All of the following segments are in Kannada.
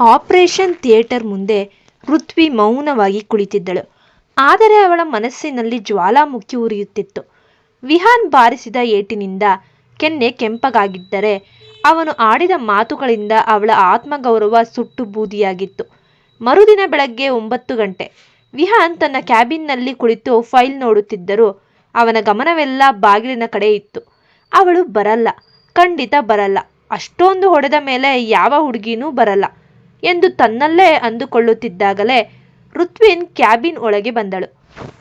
ಆಪರೇಷನ್ ಥಿಯೇಟರ್ ಮುಂದೆ ಪೃಥ್ವಿ ಮೌನವಾಗಿ ಕುಳಿತಿದ್ದಳು. ಆದರೆ ಅವಳ ಮನಸ್ಸಿನಲ್ಲಿ ಜ್ವಾಲಾಮುಖಿ ಉರಿಯುತ್ತಿತ್ತು. ವಿಹಾನ್ ಬಾರಿಸಿದ ಏಟಿನಿಂದ ಕೆನ್ನೆ ಕೆಂಪಗಾಗಿದ್ದರೆ ಅವನು ಆಡಿದ ಮಾತುಗಳಿಂದ ಅವಳ ಆತ್ಮಗೌರವ ಸುಟ್ಟು ಬೂದಿಯಾಗಿತ್ತು. ಮರುದಿನ ಬೆಳಗ್ಗೆ 9 ಗಂಟೆ. ವಿಹಾನ್ ತನ್ನ ಕ್ಯಾಬಿನ್ನಲ್ಲಿ ಕುಳಿತು ಫೈಲ್ ನೋಡುತ್ತಿದ್ದರೂ ಅವನ ಗಮನವೆಲ್ಲ ಬಾಗಿಲಿನ ಕಡೆ ಇತ್ತು. ಅವಳು ಬರಲ್ಲ, ಖಂಡಿತ ಬರಲ್ಲ, ಅಷ್ಟೊಂದು ಹೊಡೆದ ಮೇಲೆ ಯಾವ ಹುಡುಗಿನೂ ಬರಲ್ಲ ಎಂದು ತನ್ನಲ್ಲೇ ಅಂದುಕೊಳ್ಳುತ್ತಿದ್ದಾಗಲೇ ಋತ್ವಿನ್ ಕ್ಯಾಬಿನ್ ಒಳಗೆ ಬಂದಳು.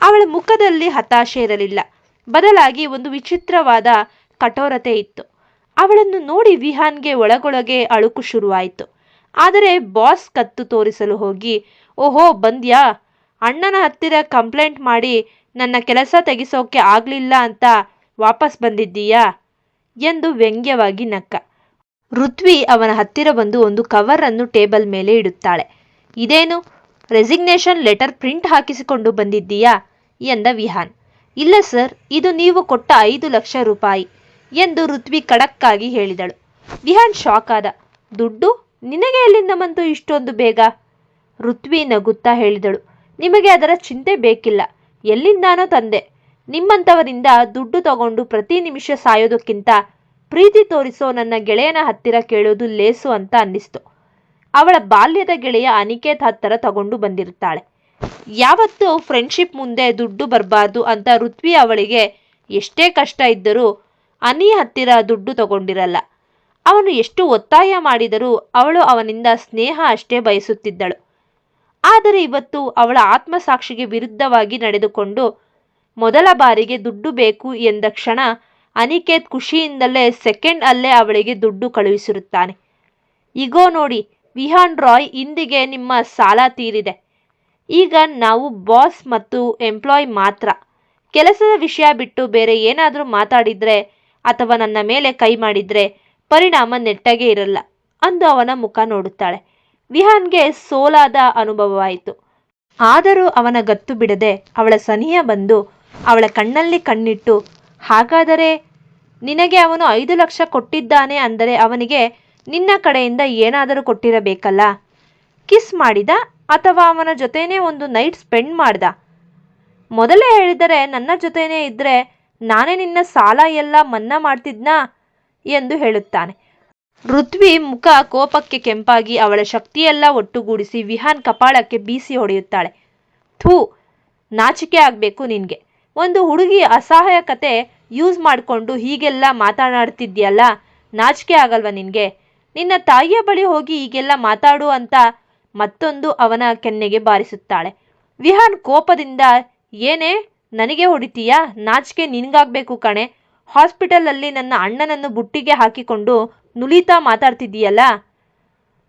ಅವಳ ಮುಖದಲ್ಲಿ ಹತಾಶೆ ಇರಲಿಲ್ಲ, ಬದಲಾಗಿ ಒಂದು ವಿಚಿತ್ರವಾದ ಕಠೋರತೆ ಇತ್ತು. ಅವಳನ್ನು ನೋಡಿ ವಿಹಾನ್ಗೆ ಒಳಗೊಳಗೆ ಅಳುಕು ಶುರುವಾಯಿತು. ಆದರೆ ಬಾಸ್ ಕತ್ತು ತೋರಿಸಲು ಹೋಗಿ, ಓಹೋ ಬಂದ್ಯಾ, ಅಣ್ಣನ ಹತ್ತಿರ ಕಂಪ್ಲೇಂಟ್ ಮಾಡಿ ನನ್ನ ಕೆಲಸ ತೆಗಿಸೋಕೆ ಆಗಲಿಲ್ಲ ಅಂತ ವಾಪಸ್ ಬಂದಿದ್ದೀಯಾ ಎಂದು ವ್ಯಂಗ್ಯವಾಗಿ ನಕ್ಕ. ಋತ್ವಿ ಅವನ ಹತ್ತಿರ ಬಂದು ಒಂದು ಕವರನ್ನು ಟೇಬಲ್ ಮೇಲೆ ಇಡುತ್ತಾಳೆ. ಇದೇನು, ರೆಸಿಗ್ನೇಷನ್ ಲೆಟರ್ ಪ್ರಿಂಟ್ ಹಾಕಿಸಿಕೊಂಡು ಬಂದಿದ್ದೀಯಾ ಎಂದ ವಿಹಾನ್. ಇಲ್ಲ ಸರ್, ಇದು ನೀವು ಕೊಟ್ಟ 5 ಲಕ್ಷ ರೂಪಾಯಿ ಎಂದು ಋತ್ವಿ ಖಡಕ್ಕಾಗಿ ಹೇಳಿದಳು. ವಿಹಾನ್ ಶಾಕ್ ಆದ. ದುಡ್ಡು ನಿನಗೆ ಎಲ್ಲಿಂದ ಬಂತು ಇಷ್ಟೊಂದು ಬೇಗ? ಋತ್ವಿ ನಗುತ್ತಾ ಹೇಳಿದಳು. ನಿಮಗೆ ಅದರ ಚಿಂತೆ ಬೇಕಿಲ್ಲ, ಎಲ್ಲಿಂದಾನೋ ತಂದೆ. ನಿಮ್ಮಂಥವರಿಂದ ದುಡ್ಡು ತಗೊಂಡು ಪ್ರತಿ ನಿಮಿಷ ಸಾಯೋದಕ್ಕಿಂತ ಪ್ರೀತಿ ತೋರಿಸೋ ನನ್ನ ಗೆಳೆಯನ ಹತ್ತಿರ ಕೇಳೋದು ಲೇಸು ಅಂತ ಅನ್ನಿಸ್ತು. ಅವಳ ಬಾಲ್ಯದ ಗೆಳೆಯ ಅನಿಕೇತ್ ಹತ್ತಿರ ತಗೊಂಡು ಬಂದಿರುತ್ತಾಳೆ. ಯಾವತ್ತೂ ಫ್ರೆಂಡ್ಶಿಪ್ ಮುಂದೆ ದುಡ್ಡು ಬರಬಾರ್ದು ಅಂತ ಋತ್ವಿ ಅವಳಿಗೆ ಎಷ್ಟೇ ಕಷ್ಟ ಇದ್ದರೂ ಅನಿ ಹತ್ತಿರ ದುಡ್ಡು ತಗೊಂಡಿರಲ್ಲ. ಅವನು ಎಷ್ಟು ಒತ್ತಾಯ ಮಾಡಿದರೂ ಅವಳು ಅವನಿಂದ ಸ್ನೇಹ ಅಷ್ಟೇ ಬಯಸುತ್ತಿದ್ದಳು. ಆದರೆ ಇವತ್ತು ಅವಳ ಆತ್ಮಸಾಕ್ಷಿಗೆ ವಿರುದ್ಧವಾಗಿ ನಡೆದುಕೊಂಡು ಮೊದಲ ಬಾರಿಗೆ ದುಡ್ಡು ಬೇಕು ಎಂದ ಕ್ಷಣ ಅನಿಕೇತ್ ಖುಷಿಯಿಂದಲೇ ಸೆಕೆಂಡ್ ಅಲ್ಲೇ ಅವಳಿಗೆ ದುಡ್ಡು ಕಳುಹಿಸಿರುತ್ತಾನೆ. ಇಗೋ ನೋಡಿ ವಿಹಾನ್ ರಾಯ್, ಇಂದಿಗೆ ನಿಮ್ಮ ಸಾಲ ತೀರಿದೆ. ಈಗ ನಾವು ಬಾಸ್ ಮತ್ತು ಎಂಪ್ಲಾಯ್ ಮಾತ್ರ. ಕೆಲಸದ ವಿಷಯ ಬಿಟ್ಟು ಬೇರೆ ಏನಾದರೂ ಮಾತಾಡಿದರೆ ಅಥವಾ ನನ್ನ ಮೇಲೆ ಕೈ ಮಾಡಿದರೆ ಪರಿಣಾಮ ನೆಟ್ಟಗೆ ಇರಲ್ಲ ಅಂದು ಅವನ ಮುಖ ನೋಡುತ್ತಾಳೆ. ವಿಹಾನ್ಗೆ ಸೋಲಾದ ಅನುಭವವಾಯಿತು. ಆದರೂ ಅವನ ಗತ್ತು ಬಿಡದೆ ಅವಳ ಸನಿಹ ಬಂದು ಅವಳ ಕಣ್ಣಲ್ಲಿ ಕಣ್ಣಿಟ್ಟು, ಹಾಗಾದರೆ ನಿನಗೆ ಅವನು 5 ಲಕ್ಷ ಕೊಟ್ಟಿದ್ದಾನೆ ಅಂದರೆ ಅವನಿಗೆ ನಿನ್ನ ಕಡೆಯಿಂದ ಏನಾದರೂ ಕೊಟ್ಟಿರಬೇಕಲ್ಲ? ಕಿಸ್ ಮಾಡಿದ ಅಥವಾ ಅವನ ಜೊತೆನೇ ಒಂದು ನೈಟ್ ಸ್ಪೆಂಡ್ ಮಾಡ್ದ? ಮೊದಲೇ ಹೇಳಿದರೆ ನನ್ನ ಜೊತೆನೇ ಇದ್ದರೆ ನಾನೇ ನಿನ್ನ ಸಾಲ ಎಲ್ಲ ಮನ್ನಾ ಮಾಡ್ತಿದ್ನಾ ಎಂದು ಹೇಳುತ್ತಾನೆ. ಋತ್ವಿ ಮುಖ ಕೋಪಕ್ಕೆ ಕೆಂಪಾಗಿ ಅವಳ ಶಕ್ತಿಯೆಲ್ಲ ಒಟ್ಟುಗೂಡಿಸಿ ವಿಹಾನ್ ಕಪಾಳಕ್ಕೆ ಬೀಸಿ ಹೊಡೆಯುತ್ತಾಳೆ. ಥೂ, ನಾಚಿಕೆ ಆಗಬೇಕು ನಿನಗೆ. ಒಂದು ಹುಡುಗಿ ಅಸಹಾಯಕತೆ ಯೂಸ್ ಮಾಡಿಕೊಂಡು ಹೀಗೆಲ್ಲ ಮಾತನಾಡ್ತಿದ್ಯಲ್ಲ, ನಾಚಿಕೆ ಆಗಲ್ವ ನಿನಗೆ? ನಿನ್ನ ತಾಯಿಯ ಬಳಿ ಹೋಗಿ ಹೀಗೆಲ್ಲ ಮಾತಾಡು ಅಂತ ಮತ್ತೊಂದು ಅವನ ಕೆನ್ನೆಗೆ ಬಾರಿಸುತ್ತಾಳೆ. ವಿಹಾನ್ ಕೋಪದಿಂದ, ಏನೇ ನನಗೆ ಹೊಡಿತೀಯಾ? ನಾಚಿಕೆ ನಿನಗಾಗಬೇಕು ಕಣೆ. ಹಾಸ್ಪಿಟಲಲ್ಲಿ ನನ್ನ ಅಣ್ಣನನ್ನು ಬುಟ್ಟಿಗೆ ಹಾಕಿಕೊಂಡು ನುಲಿತಾ ಮಾತಾಡ್ತಿದ್ದೀಯಲ್ಲ,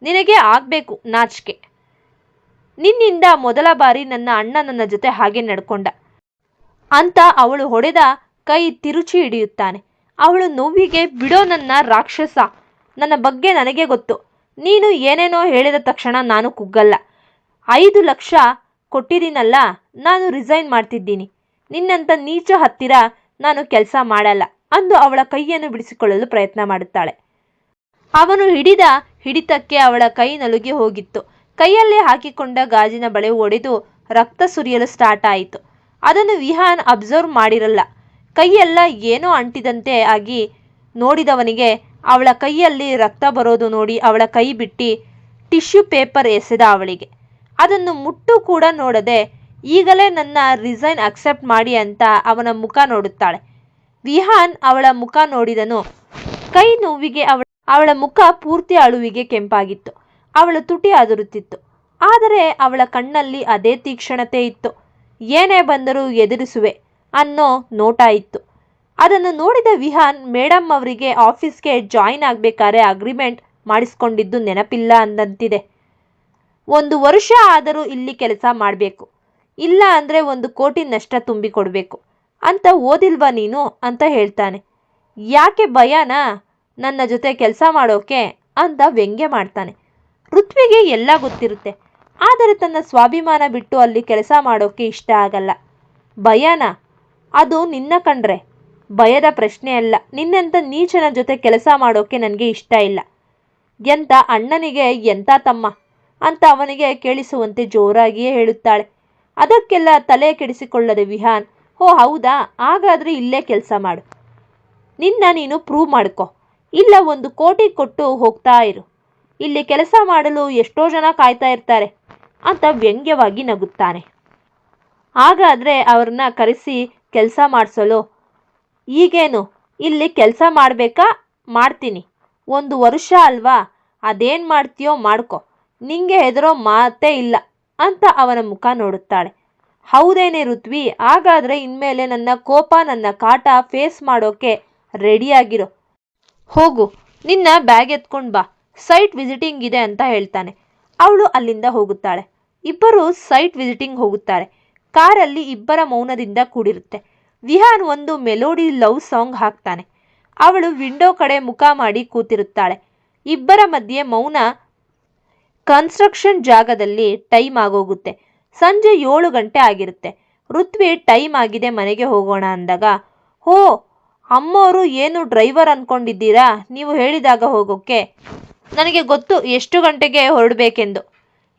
ನಿನಗೆ ಆಗಬೇಕು ನಾಚಿಕೆ. ನಿನ್ನಿಂದ ಮೊದಲ ಬಾರಿ ನನ್ನ ಅಣ್ಣ ನನ್ನ ಜೊತೆ ಹಾಗೆ ನಡ್ಕೊಂಡ ಅಂತ ಅವಳು ಹೊಡೆದ ಕೈ ತಿರುಚಿ ಹಿಡಿಯುತ್ತಾನೆ. ಅವಳು ನೋವಿಗೆ, ಬಿಡೋ ನನ್ನ ರಾಕ್ಷಸ, ನನ್ನ ಬಗ್ಗೆ ನನಗೆ ಗೊತ್ತು. ನೀನು ಏನೇನೋ ಹೇಳಿದ ತಕ್ಷಣ ನಾನು ಕುಗ್ಗಲ್ಲ. 5 ಲಕ್ಷ ಕೊಟ್ಟಿದ್ದೀನಲ್ಲ, ನಾನು ರಿಸೈನ್ ಮಾಡ್ತಿದ್ದೀನಿ. ನಿನ್ನಂಥ ನೀಚ ಹತ್ತಿರ ನಾನು ಕೆಲಸ ಮಾಡಲ್ಲ ಅಂದು ಅವಳ ಕೈಯನ್ನು ಬಿಡಿಸಿಕೊಳ್ಳಲು ಪ್ರಯತ್ನ ಮಾಡುತ್ತಾಳೆ. ಅವನು ಹಿಡಿದ ಹಿಡಿತಕ್ಕೆ ಅವಳ ಕೈ ನಲುಗಿ ಹೋಗಿತ್ತು. ಕೈಯಲ್ಲಿ ಹಾಕಿಕೊಂಡ ಗಾಜಿನ ಬಳೆ ಒಡೆದು ರಕ್ತ ಸುರಿಯಲು ಸ್ಟಾರ್ಟ್ ಆಯಿತು. ಅದನ್ನು ವಿಹಾನ್ ಅಬ್ಸರ್ವ್ ಮಾಡಿರಲ್ಲ. ಕೈಯೆಲ್ಲ ಏನೋ ಅಂಟಿದಂತೆ ಆಗಿ ನೋಡಿದವನಿಗೆ ಅವಳ ಕೈಯಲ್ಲಿ ರಕ್ತ ಬರೋದು ನೋಡಿ ಅವಳ ಕೈ ಬಿಟ್ಟು ಟಿಶ್ಯೂ ಪೇಪರ್ ಎಸೆದ ಅವಳಿಗೆ. ಅದನ್ನು ಮುಟ್ಟು ಕೂಡ ನೋಡದೆ, ಈಗಲೇ ನನ್ನ ರಿಸೈನ್ ಅಕ್ಸೆಪ್ಟ್ ಮಾಡಿ ಅಂತ ಅವನ ಮುಖ ನೋಡುತ್ತಾಳೆ. ವಿಹಾನ್ ಅವಳ ಮುಖ ನೋಡಿದನು. ಕೈ ನೋವಿಗೆ ಅವಳ ಮುಖ ಪೂರ್ತಿ ಅಳುವಿಗೆ ಕೆಂಪಾಗಿತ್ತು. ಅವಳ ತುಟಿ ಅದುರುತ್ತಿತ್ತು. ಆದರೆ ಅವಳ ಕಣ್ಣಲ್ಲಿ ಅದೇ ತೀಕ್ಷ್ಣತೆ ಇತ್ತು. ಏನೇ ಬಂದರೂ ಎದುರಿಸುವೆ ಅನ್ನೋ ನೋಟ ಇತ್ತು. ಅದನ್ನು ನೋಡಿದ ವಿಹಾನ್, ಮೇಡಮ್ ಅವರಿಗೆ ಆಫೀಸ್ಗೆ ಜಾಯಿನ್ ಆಗಬೇಕಾದ್ರೆ ಅಗ್ರಿಮೆಂಟ್ ಮಾಡಿಸ್ಕೊಂಡಿದ್ದು ನೆನಪಿಲ್ಲ ಅಂದಂತಿದೆ. 1 ವರ್ಷ ಆದರೂ ಇಲ್ಲಿ ಕೆಲಸ ಮಾಡಬೇಕು, ಇಲ್ಲ ಅಂದರೆ 1 ಕೋಟಿ ನಷ್ಟ ತುಂಬಿ ಕೊಡಬೇಕು ಅಂತ ಓದಿಲ್ವಾ ನೀನು ಅಂತ ಹೇಳ್ತಾನೆ. ಯಾಕೆ ಭಯನಾ ನನ್ನ ಜೊತೆ ಕೆಲಸ ಮಾಡೋಕೆ ಅಂತ ವ್ಯಂಗ್ಯ ಮಾಡ್ತಾನೆ. ಋತ್ವಿಗೆ ಎಲ್ಲ ಗೊತ್ತಿರುತ್ತೆ, ಆದರೆ ತನ್ನ ಸ್ವಾಭಿಮಾನ ಬಿಟ್ಟು ಅಲ್ಲಿ ಕೆಲಸ ಮಾಡೋಕೆ ಇಷ್ಟ ಆಗಲ್ಲ. ಭಯನಾ? ಅದು ನಿನ್ನ ಕಂಡ್ರೆ ಭಯದ ಪ್ರಶ್ನೆ ಅಲ್ಲ. ನಿನ್ನಂಥ ನೀಚನ ಜೊತೆ ಕೆಲಸ ಮಾಡೋಕೆ ನನಗೆ ಇಷ್ಟ ಇಲ್ಲ. ಎಂಥ ಅಣ್ಣನಿಗೆ ಎಂಥ ತಮ್ಮ. ಅಂತ ಅವನಿಗೆ ಕೇಳಿಸುವಂತೆ ಜೋರಾಗಿಯೇ ಹೇಳುತ್ತಾಳೆ. ಅದಕ್ಕೆಲ್ಲ ತಲೆ ಕೆಡಿಸಿಕೊಳ್ಳದೆ ವಿಹಾನ್, ಓ ಹೌದಾ, ಹಾಗಾದ್ರೆ ಇಲ್ಲೇ ಕೆಲಸ ಮಾಡು, ನೀನು ಪ್ರೂವ್ ಮಾಡ್ಕೊ, ಇಲ್ಲ 1 ಕೋಟಿ ಕೊಟ್ಟು ಹೋಗ್ತಾ ಇರು, ಇಲ್ಲಿ ಕೆಲಸ ಮಾಡಲು ಎಷ್ಟೋ ಜನ ಕಾಯ್ತಾ ಇರ್ತಾರೆ ಅಂತ ವ್ಯಂಗ್ಯವಾಗಿ ನಗುತ್ತಾನೆ. ಹಾಗಾದ್ರೆ ಅವ್ರನ್ನ ಕರೆಸಿ ಕೆಲಸ ಮಾಡಿಸಲು, ಈಗೇನು ಇಲ್ಲಿ ಕೆಲಸ ಮಾಡಬೇಕಾ, ಮಾಡ್ತೀನಿ, 1 ವರ್ಷ ಅಲ್ವಾ, ಅದೇನು ಮಾಡ್ತೀಯೋ ಮಾಡ್ಕೊ, ನಿಂಗೆ ಹೆದರೋ ಮಾತೇ ಇಲ್ಲ ಅಂತ ಅವನ ಮುಖ ನೋಡುತ್ತಾಳೆ. ಹೌದೇನೆ ಋತ್ವಿ, ಹಾಗಾದ್ರೆ ಇನ್ಮೇಲೆ ನನ್ನ ಕೋಪ ನನ್ನ ಕಾಟ ಫೇಸ್ ಮಾಡೋಕೆ ರೆಡಿಯಾಗಿರೋ, ಹೋಗು, ನಿನ್ನ ಬ್ಯಾಗ್ ಎತ್ಕೊಂಡು ಬಾ, ಸೈಟ್ ವಿಸಿಟಿಂಗ್ ಇದೆ ಅಂತ ಹೇಳ್ತಾನೆ. ಅವಳು ಅಲ್ಲಿಂದ ಹೋಗುತ್ತಾಳೆ. ಇಬ್ಬರು ಸೈಟ್ ವಿಸಿಟಿಂಗ್ ಹೋಗುತ್ತಾರೆ. ಕಾರಲ್ಲಿ ಇಬ್ಬರ ಮೌನದಿಂದ ಕೂಡಿರುತ್ತೆ. ವಿಹಾನ್ ಒಂದು ಮೆಲೋಡಿ ಲವ್ ಸಾಂಗ್ ಹಾಕ್ತಾನೆ. ಅವಳು ವಿಂಡೋ ಕಡೆ ಮುಖ ಮಾಡಿ ಕೂತಿರುತ್ತಾಳೆ. ಇಬ್ಬರ ಮಧ್ಯೆ ಮೌನ. ಕನ್ಸ್ಟ್ರಕ್ಷನ್ ಜಾಗದಲ್ಲಿ ಟೈಮ್ ಆಗೋಗುತ್ತೆ. ಸಂಜೆ 7 ಗಂಟೆ ಆಗಿರುತ್ತೆ. ಋತ್ವಿ ಟೈಮ್ ಆಗಿದೆ, ಮನೆಗೆ ಹೋಗೋಣ ಅಂದಾಗ, ಹೋ ಅಮ್ಮೋರು ಏನು ಡ್ರೈವರ್ ಅನ್ಕೊಂಡಿದ್ದೀರಾ, ನೀವು ಹೇಳಿದಾಗ ಹೋಗೋಕ್ಕೆ, ನನಗೆ ಗೊತ್ತು ಎಷ್ಟು ಗಂಟೆಗೆ ಹೊರಡಬೇಕೆಂದು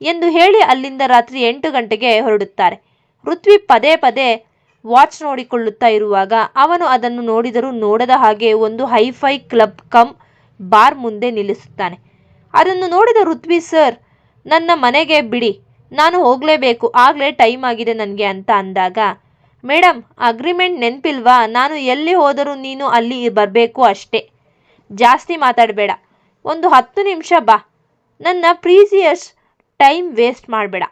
ಎಂದು ಹೇಳಿ ಅಲ್ಲಿಂದ ರಾತ್ರಿ 8 ಗಂಟೆಗೆ ಹೊರಡುತ್ತಾರೆ. ಋತ್ವಿ ಪದೇ ಪದೇ ವಾಚ್ ನೋಡಿಕೊಳ್ಳುತ್ತಾ ಇರುವಾಗ ಅವನು ಅದನ್ನು ನೋಡಿದರೂ ನೋಡದ ಹಾಗೆ ಒಂದು ಹೈಫೈ ಕ್ಲಬ್ ಕಮ್ ಬಾರ್ ಮುಂದೆ ನಿಲ್ಲಿಸುತ್ತಾನೆ. ಅದನ್ನು ನೋಡಿದ ಋತ್ವಿ, ಸರ್ ನನ್ನ ಮನೆಗೆ ಬಿಡಿ, ನಾನು ಹೋಗಲೇಬೇಕು, ಆಗಲೇ ಟೈಮ್ ಆಗಿದೆ ನನಗೆ ಅಂತ ಅಂದಾಗ, ಮೇಡಮ್ ಅಗ್ರಿಮೆಂಟ್ ನೆನಪಿಲ್ವಾ, ನಾನು ಎಲ್ಲಿ ಹೋದರೂ ನೀನು ಅಲ್ಲಿ ಬರಬೇಕು ಅಷ್ಟೇ, ಜಾಸ್ತಿ ಮಾತಾಡಬೇಡ, ಒಂದು 10 ನಿಮಿಷ ಬಾ, ನನ್ನ ಪ್ರೀಸಿಯಸ್ ಟೈಮ್ ವೇಸ್ಟ್ ಮಾಡಬೇಡ,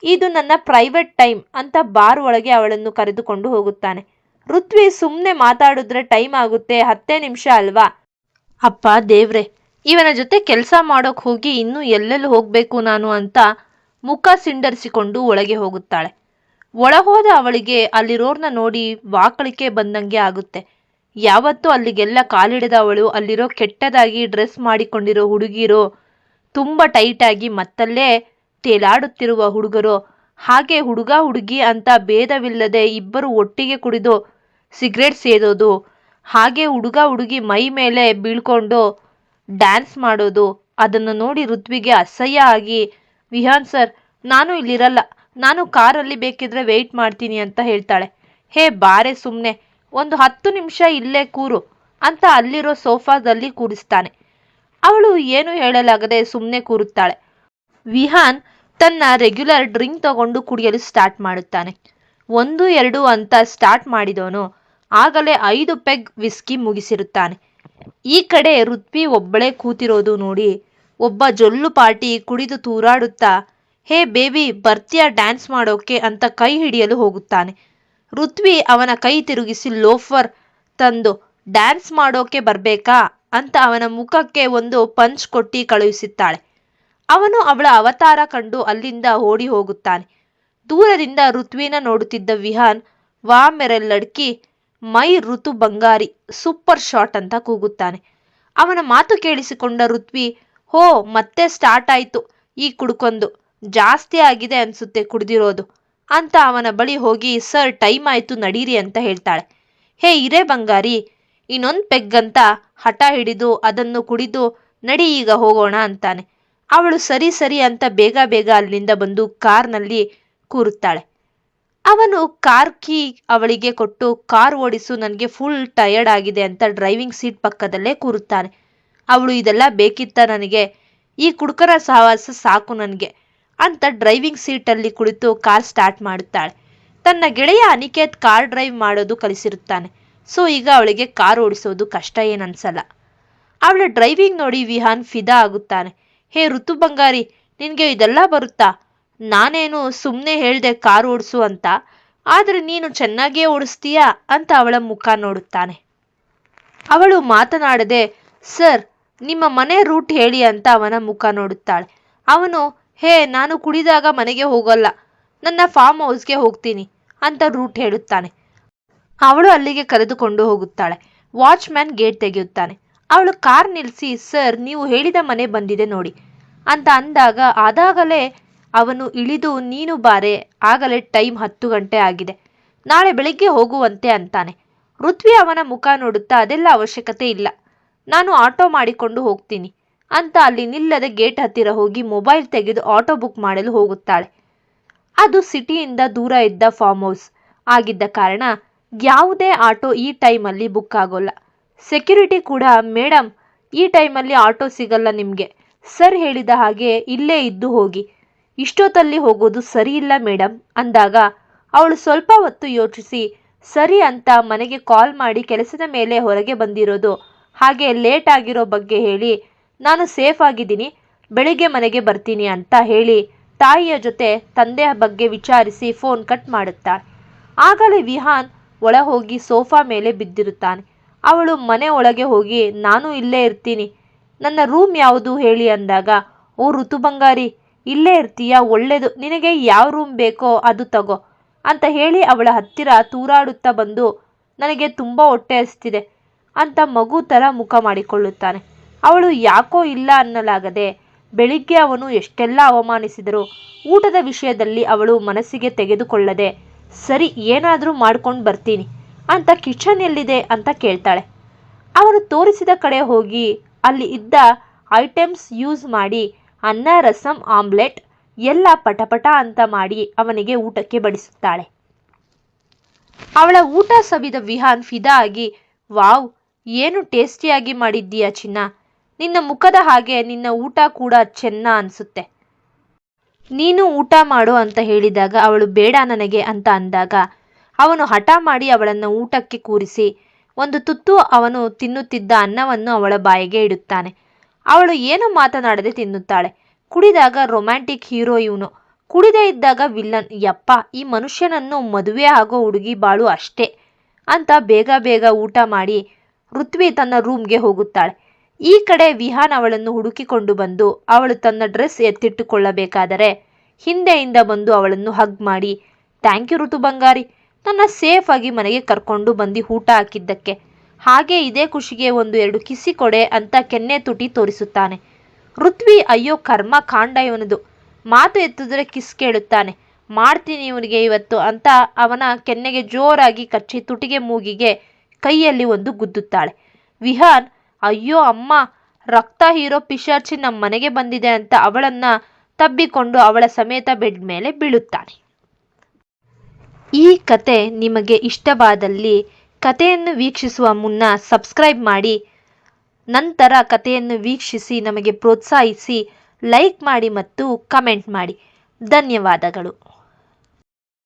ಇದು ನನ್ನ ಪ್ರೈವೇಟ್ ಟೈಮ್ ಅಂತ ಬಾರ್ ಒಳಗೆ ಅವಳನ್ನು ಕರೆದುಕೊಂಡು ಹೋಗುತ್ತಾನೆ. ಋತ್ವಿ, ಸುಮ್ಮನೆ ಮಾತಾಡಿದ್ರೆ ಟೈಮ್ ಆಗುತ್ತೆ, 10 ನಿಮಿಷ ಅಲ್ವಾ, ಅಪ್ಪ ದೇವ್ರೆ, ಇವನ ಜೊತೆ ಕೆಲಸ ಮಾಡೋಕೆ ಹೋಗಿ ಇನ್ನೂ ಎಲ್ಲೆಲ್ಲಿ ಹೋಗಬೇಕು ನಾನು ಅಂತ ಮುಖ ಸಿಂಡರಿಸಿಕೊಂಡು ಒಳಗೆ ಹೋಗುತ್ತಾಳೆ. ಒಳಹೋದ ಅವಳಿಗೆ ಅಲ್ಲಿರೋರ್ನ ನೋಡಿ ವಾಕಳಿಕೆ ಬಂದಂಗೆ ಆಗುತ್ತೆ. ಯಾವತ್ತೂ ಅಲ್ಲಿಗೆಲ್ಲ ಕಾಲಿಡದ ಅವಳು ಅಲ್ಲಿರೋ ಕೆಟ್ಟದಾಗಿ ಡ್ರೆಸ್ ಮಾಡಿಕೊಂಡಿರೋ ಹುಡುಗಿರೋ, ತುಂಬ ಟೈಟಾಗಿ ಮತ್ತಲ್ಲೇ ತೇಲಾಡುತ್ತಿರುವ ಹುಡುಗರು, ಹಾಗೆ ಹುಡುಗ ಹುಡುಗಿ ಅಂತ ಭೇದವಿಲ್ಲದೆ ಇಬ್ಬರು ಒಟ್ಟಿಗೆ ಕುಡಿದು ಸಿಗರೇಟ್ ಸೇದೋದು, ಹಾಗೆ ಹುಡುಗ ಹುಡುಗಿ ಮೈ ಮೇಲೆ ಬೀಳ್ಕೊಂಡು ಡ್ಯಾನ್ಸ್ ಮಾಡೋದು, ಅದನ್ನು ನೋಡಿ ಋತ್ವಿಗೆ ಅಸಹ್ಯ ಆಗಿ, ವಿಹಾನ್ ಸರ್ ನಾನು ಇಲ್ಲಿರಲ್ಲ, ನಾನು ಕಾರಲ್ಲಿ ಬೇಕಿದ್ರೆ ವೆಯ್ಟ್ ಮಾಡ್ತೀನಿ ಅಂತ ಹೇಳ್ತಾಳೆ. ಹೇ ಬಾರೆ ಸುಮ್ಮನೆ, ಒಂದು 10 ನಿಮಿಷ ಇಲ್ಲೇ ಕೂರು ಅಂತ ಅಲ್ಲಿರೋ ಸೋಫಾದಲ್ಲಿ ಕೂರಿಸ್ತಾನೆ. ಅವಳು ಏನು ಹೇಳಲಾಗದೆ ಸುಮ್ಮನೆ ಕೂರುತ್ತಾಳೆ. ವಿಹಾನ್ ತನ್ನ ರೆಗ್ಯುಲರ್ ಡ್ರಿಂಕ್ ತಗೊಂಡು ಕುಡಿಯಲು ಸ್ಟಾರ್ಟ್ ಮಾಡುತ್ತಾನೆ. 1 2 ಅಂತ ಸ್ಟಾರ್ಟ್ ಮಾಡಿದವನು ಆಗಲೇ 5 ಪೆಗ್ ವಿಸ್ಕಿ ಮುಗಿಸಿರುತ್ತಾನೆ. ಈ ಕಡೆ ಋತ್ವಿ ಒಬ್ಬಳೇ ಕೂತಿರೋದು ನೋಡಿ ಒಬ್ಬ ಜೊಲ್ಲು ಪಾರ್ಟಿ ಕುಡಿದು ತೂರಾಡುತ್ತಾ, ಹೇ ಬೇಬಿ ಬರ್ತೀಯಾ ಡ್ಯಾನ್ಸ್ ಮಾಡೋಕೆ ಅಂತ ಕೈ ಹಿಡಿಯಲು ಹೋಗುತ್ತಾನೆ. ಋತ್ವಿ ಅವನ ಕೈ ತಿರುಗಿಸಿ ಲೋಫರ್ ತಂದು, ಡ್ಯಾನ್ಸ್ ಮಾಡೋಕೆ ಬರಬೇಕಾ ಅಂತ ಅವನ ಮುಖಕ್ಕೆ ಒಂದು ಪಂಚ್ ಕೊಟ್ಟು ಕಳುಹಿಸುತ್ತಾಳೆ. ಅವನು ಅವಳ ಅವತಾರ ಕಂಡು ಅಲ್ಲಿಂದ ಓಡಿ ಹೋಗುತ್ತಾನೆ. ದೂರದಿಂದ ಋತ್ವಿನ ನೋಡುತ್ತಿದ್ದ ವಿಹಾನ್, ವಾ ಮೇರೆ ಲಡ್ಕಿ, ಮೈ ಋತು ಬಂಗಾರಿ, ಸೂಪರ್ ಶಾಟ್ ಅಂತ ಕೂಗುತ್ತಾನೆ. ಅವನ ಮಾತು ಕೇಳಿಸಿಕೊಂಡ ಋತ್ವಿ, ಹೋ ಮತ್ತೆ ಸ್ಟಾರ್ಟ್ ಆಯ್ತು ಈ ಕುಡ್ಕೊಂದು, ಜಾಸ್ತಿ ಆಗಿದೆ ಅನ್ಸುತ್ತೆ ಕುಡ್ದಿರೋದು ಅಂತ ಅವನ ಬಳಿ ಹೋಗಿ, ಸರ್ ಟೈಮ್ ಆಯ್ತು ನಡೀರಿ ಅಂತ ಹೇಳ್ತಾಳೆ. ಹೇ ಇರೇ ಬಂಗಾರಿ, ಇನ್ನೊಂದು ಪೆಗ್ ಅಂತ ಹಠ ಹಿಡಿದು ಅದನ್ನು ಕುಡಿದು ನಡಿ ಈಗ ಹೋಗೋಣ ಅಂತಾನೆ. ಅವಳು ಸರಿ ಸರಿ ಅಂತ ಬೇಗ ಬೇಗ ಅಲ್ಲಿಂದ ಬಂದು ಕಾರ್ನಲ್ಲಿ ಕೂರುತ್ತಾಳೆ. ಅವನು ಕಾರ್ ಕೀ ಅವಳಿಗೆ ಕೊಟ್ಟು, ಕಾರ್ ಓಡಿಸು, ನನಗೆ ಫುಲ್ ಟಯರ್ಡ್ ಆಗಿದೆ ಅಂತ ಡ್ರೈವಿಂಗ್ ಸೀಟ್ ಪಕ್ಕದಲ್ಲೇ ಕೂರುತ್ತಾನೆ. ಅವಳು, ಇದೆಲ್ಲ ಬೇಕಿತ್ತ ನನಗೆ, ಈ ಕುಡುಕರ ಸಹವಾಸ ಸಾಕು ನನಗೆ ಅಂತ ಡ್ರೈವಿಂಗ್ ಸೀಟಲ್ಲಿ ಕುಳಿತು ಕಾರ್ ಸ್ಟಾರ್ಟ್ ಮಾಡುತ್ತಾಳೆ. ತನ್ನ ಗೆಳೆಯ ಅನಿಕೇತ್ ಕಾರ್ ಡ್ರೈವ್ ಮಾಡೋದು ಕಲಿಸಿರುತ್ತಾನೆ. ಸೊ ಈಗ ಅವಳಿಗೆ ಕಾರ್ ಓಡಿಸೋದು ಕಷ್ಟ ಏನನ್ಸಲ್ಲ. ಅವಳ ಡ್ರೈವಿಂಗ್ ನೋಡಿ ವಿಹಾನ್ ಫಿದಾ ಆಗುತ್ತಾನೆ. ಹೇ ಋತು ಬಂಗಾರಿ, ನಿನಗೆ ಇದೆಲ್ಲ ಬರುತ್ತಾ, ನಾನೇನು ಸುಮ್ಮನೆ ಹೇಳ್ದೆ ಕಾರ್ ಓಡಿಸು ಅಂತ, ಆದರೆ ನೀನು ಚೆನ್ನಾಗಿಯೇ ಓಡಿಸ್ತೀಯಾ ಅಂತ ಅವಳ ಮುಖ ನೋಡುತ್ತಾನೆ. ಅವಳು ಮಾತನಾಡದೆ, ಸರ್ ನಿಮ್ಮ ಮನೆ ರೂಟ್ ಹೇಳಿ ಅಂತ ಅವನ ಮುಖ ನೋಡುತ್ತಾಳೆ. ಅವನು, ಹೇ ನಾನು ಕುಡಿದಾಗ ಮನೆಗೆ ಹೋಗಲ್ಲ, ನನ್ನ ಫಾರ್ಮ್ ಹೌಸ್ಗೆ ಹೋಗ್ತೀನಿ ಅಂತ ರೂಟ್ ಹೇಳುತ್ತಾನೆ. ಅವಳು ಅಲ್ಲಿಗೆ ಕರೆದುಕೊಂಡು ಹೋಗುತ್ತಾಳೆ. Watchman gate ತೆಗೆಯುತ್ತಾನೆ. ಅವಳು ಕಾರ್ ನಿಲ್ಲಿಸಿ, ಸರ್ ನೀವು ಹೇಳಿದ ಮನೆ ಬಂದಿದೆ ನೋಡಿ ಅಂತ ಅಂದಾಗ, ಅದಾಗಲೇ ಅವನು ಇಳಿದು, ನೀನು ಬಾರೆ, ಆಗಲೇ ಟೈಮ್ 10 ಗಂಟೆ ಆಗಿದೆ, ನಾಳೆ ಬೆಳಿಗ್ಗೆ ಹೋಗುವಂತೆ ಅಂತಾನೆ. ಋತ್ವಿ ಅವನ ಮುಖ ನೋಡುತ್ತಾ, ಅದೆಲ್ಲ ಅವಶ್ಯಕತೆ ಇಲ್ಲ, ನಾನು ಆಟೋ ಮಾಡಿಕೊಂಡು ಹೋಗ್ತೀನಿ ಅಂತ ಅಲ್ಲಿ ನಿಲ್ಲದೆ ಗೇಟ್ ಹತ್ತಿರ ಹೋಗಿ ಮೊಬೈಲ್ ತೆಗೆದು ಆಟೋ ಬುಕ್ ಮಾಡಲು ಹೋಗುತ್ತಾಳೆ. ಅದು ಸಿಟಿಯಿಂದ ದೂರ ಇದ್ದ ಫಾರ್ಮ್ ಹೌಸ್ ಆಗಿದ್ದ ಕಾರಣ ಯಾವುದೇ ಆಟೋ ಈ ಟೈಮಲ್ಲಿ ಬುಕ್ ಆಗೋಲ್ಲ. ಸೆಕ್ಯೂರಿಟಿ ಕೂಡ ಮೇಡಮ್ ಈ ಟೈಮಲ್ಲಿ ಆಟೋ ಸಿಗಲ್ಲ ನಿಮಗೆ, ಸರ್ ಹೇಳಿದ ಹಾಗೆ ಇಲ್ಲೇ ಇದ್ದು ಹೋಗಿ, ಇಷ್ಟೊತ್ತಲ್ಲಿ ಹೋಗೋದು ಸರಿ ಇಲ್ಲ ಮೇಡಮ್ ಅಂದಾಗ ಅವಳು ಸ್ವಲ್ಪ ಹೊತ್ತು ಯೋಚಿಸಿ ಸರಿ ಅಂತ ಮನೆಗೆ ಕಾಲ್ ಮಾಡಿ ಕೆಲಸದ ಮೇಲೆ ಹೊರಗೆ ಬಂದಿರೋದು ಹಾಗೆ ಲೇಟ್ ಆಗಿರೋ ಬಗ್ಗೆ ಹೇಳಿ ನಾನು ಸೇಫ್ ಆಗಿದ್ದೀನಿ, ಬೆಳಿಗ್ಗೆ ಮನೆಗೆ ಬರ್ತೀನಿ ಅಂತ ಹೇಳಿ ತಾಯಿಯ ಜೊತೆ ತಂದೆಯ ಬಗ್ಗೆ ವಿಚಾರಿಸಿ ಫೋನ್ ಕಟ್ ಮಾಡುತ್ತಾಳೆ. ಆಗಲೇ ವಿಹಾನ್ ಒಳ ಹೋಗಿ ಸೋಫಾ ಮೇಲೆ ಬಿದ್ದಿರುತ್ತಾನೆ. ಅವಳು ಮನೆ ಒಳಗೆ ಹೋಗಿ ನಾನು ಇಲ್ಲೇ ಇರ್ತೀನಿ, ನನ್ನ ರೂಮ್ ಯಾವುದು ಹೇಳಿ ಅಂದಾಗ ಓ ಋತು ಬಂಗಾರಿ ಇಲ್ಲೇ ಇರ್ತೀಯಾ, ಒಳ್ಳೇದು, ನಿನಗೆ ಯಾವ ರೂಮ್ ಬೇಕೋ ಅದು ತಗೋ ಅಂತ ಹೇಳಿ ಅವಳ ಹತ್ತಿರ ತೂರಾಡುತ್ತಾ ಬಂದು ನನಗೆ ತುಂಬ ಹೊಟ್ಟೆ ಹಸ್ತಿದೆ ಅಂತ ಮಗು ಥರ ಮುಖ ಮಾಡಿಕೊಳ್ಳುತ್ತಾನೆ. ಅವಳು ಯಾಕೋ ಇಲ್ಲ ಅನ್ನಲಾಗದೆ ಬೆಳಿಗ್ಗೆ ಅವನು ಎಷ್ಟೆಲ್ಲ ಅವಮಾನಿಸಿದರೂ ಊಟದ ವಿಷಯದಲ್ಲಿ ಅವಳು ಮನಸ್ಸಿಗೆ ತೆಗೆದುಕೊಳ್ಳದೆ ಸರಿ ಏನಾದರೂ ಮಾಡ್ಕೊಂಡು ಬರ್ತೀನಿ ಅಂತ ಕಿಚನ್ ಎಲ್ಲಿದೆ ಅಂತ ಕೇಳ್ತಾಳೆ. ಅವನು ತೋರಿಸಿದ ಕಡೆ ಹೋಗಿ ಅಲ್ಲಿ ಇದ್ದ ಐಟಮ್ಸ್ ಯೂಸ್ ಮಾಡಿ ಅನ್ನ, ರಸಂ, ಆಮ್ಲೆಟ್ ಎಲ್ಲ ಪಟಪಟ ಅಂತ ಮಾಡಿ ಅವನಿಗೆ ಊಟಕ್ಕೆ ಬಡಿಸುತ್ತಾಳೆ. ಅವಳ ಊಟ ಸವಿದ ವಿಹಾನ್ ಫಿದಾ ಆಗಿ ವಾವ್ ಏನು ಟೇಸ್ಟಿಯಾಗಿ ಮಾಡಿದ್ದೀಯಾ ಚಿನ್ನ, ನಿನ್ನ ಮುಖದ ಹಾಗೆ ನಿನ್ನ ಊಟ ಕೂಡ ಚೆನ್ನ ಅನಿಸುತ್ತೆ, ನೀನು ಊಟ ಮಾಡು ಅಂತ ಹೇಳಿದಾಗ ಅವಳು ಬೇಡ ನನಗೆ ಅಂತ ಅಂದಾಗ ಅವನು ಹಠ ಮಾಡಿ ಅವಳನ್ನು ಊಟಕ್ಕೆ ಕೂರಿಸಿ ಒಂದು ತುತ್ತು ಅವನು ತಿನ್ನುತ್ತಿದ್ದ ಅನ್ನವನ್ನು ಅವಳ ಬಾಯಿಗೆ ಇಡುತ್ತಾನೆ. ಅವಳು ಏನು ಮಾತನಾಡದೆ ತಿನ್ನುತ್ತಾಳೆ. ಕುಡಿದಾಗ ರೊಮ್ಯಾಂಟಿಕ್ ಹೀರೋ ಇವನು, ಕುಡಿದೇ ಇದ್ದಾಗ ವಿಲ್ಲನ್, ಯಪ್ಪ ಈ ಮನುಷ್ಯನನ್ನು ಮದುವೆ ಆಗೋ ಹುಡುಗಿ ಬಾಳು ಅಷ್ಟೇ ಅಂತ ಬೇಗ ಬೇಗ ಊಟ ಮಾಡಿ ಋತ್ವಿ ತನ್ನ ರೂಮ್ಗೆ ಹೋಗುತ್ತಾಳೆ. ಈ ಕಡೆ ವಿಹಾನ್ ಅವಳನ್ನು ಹುಡುಕಿಕೊಂಡು ಬಂದು ಅವಳು ತನ್ನ ಡ್ರೆಸ್ ಎತ್ತಿಟ್ಟುಕೊಳ್ಳಬೇಕಾದರೆ ಹಿಂದೆಯಿಂದ ಬಂದು ಅವಳನ್ನು ಹಗ್ ಮಾಡಿ ಥ್ಯಾಂಕ್ ಯು ಋತು ಬಂಗಾರಿ, ನನ್ನ ಸೇಫ್ ಆಗಿ ಮನೆಗೆ ಕರ್ಕೊಂಡು ಬಂದು ಊಟ ಹಾಕಿದ್ದಕ್ಕೆ, ಹಾಗೆ ಇದೇ ಖುಷಿಗೆ 1-2 ಕಿಸಿ ಕೊಡೆ ಅಂತ ಕೆನ್ನೆ ತುಟಿ ತೋರಿಸುತ್ತಾನೆ. ಋತ್ವಿ ಅಯ್ಯೋ ಕರ್ಮ ಕಾಂಡ ಇವನದು, ಮಾತು ಎತ್ತಿದ್ರೆ ಕಿಸ್ ಕೇಳುತ್ತಾನೆ, ಮಾಡ್ತೀನಿ ಇವನಿಗೆ ಇವತ್ತು ಅಂತ ಅವನ ಕೆನ್ನೆಗೆ ಜೋರಾಗಿ ಕಚ್ಚಿ ತುಟಿಗೆ ಮೂಗಿಗೆ ಕೈಯಲ್ಲಿ ಒಂದು ಗುದ್ದುತ್ತಾಳೆ. ವಿಹಾನ್ ಅಯ್ಯೋ ಅಮ್ಮ ರಕ್ತ ಹೀರೋ ಪಿಶಾಚಿ ನಮ್ಮ ಮನೆಗೆ ಬಂದಿದೆ ಅಂತ ಅವಳನ್ನ ತಬ್ಬಿಕೊಂಡು ಅವಳ ಸಮೇತ ಬೆಡ್ ಮೇಲೆ ಬೀಳುತ್ತಾನೆ. ಈ ಕತೆ ನಿಮಗೆ ಇಷ್ಟವಾದಲ್ಲಿ ಕಥೆಯನ್ನು ವೀಕ್ಷಿಸುವ ಮುನ್ನ ಸಬ್ಸ್ಕ್ರೈಬ್ ಮಾಡಿ, ನಂತರ ಕಥೆಯನ್ನು ವೀಕ್ಷಿಸಿ ನಮಗೆ ಪ್ರೋತ್ಸಾಹಿಸಿ, ಲೈಕ್ ಮಾಡಿ ಮತ್ತು ಕಮೆಂಟ್ ಮಾಡಿ. ಧನ್ಯವಾದಗಳು.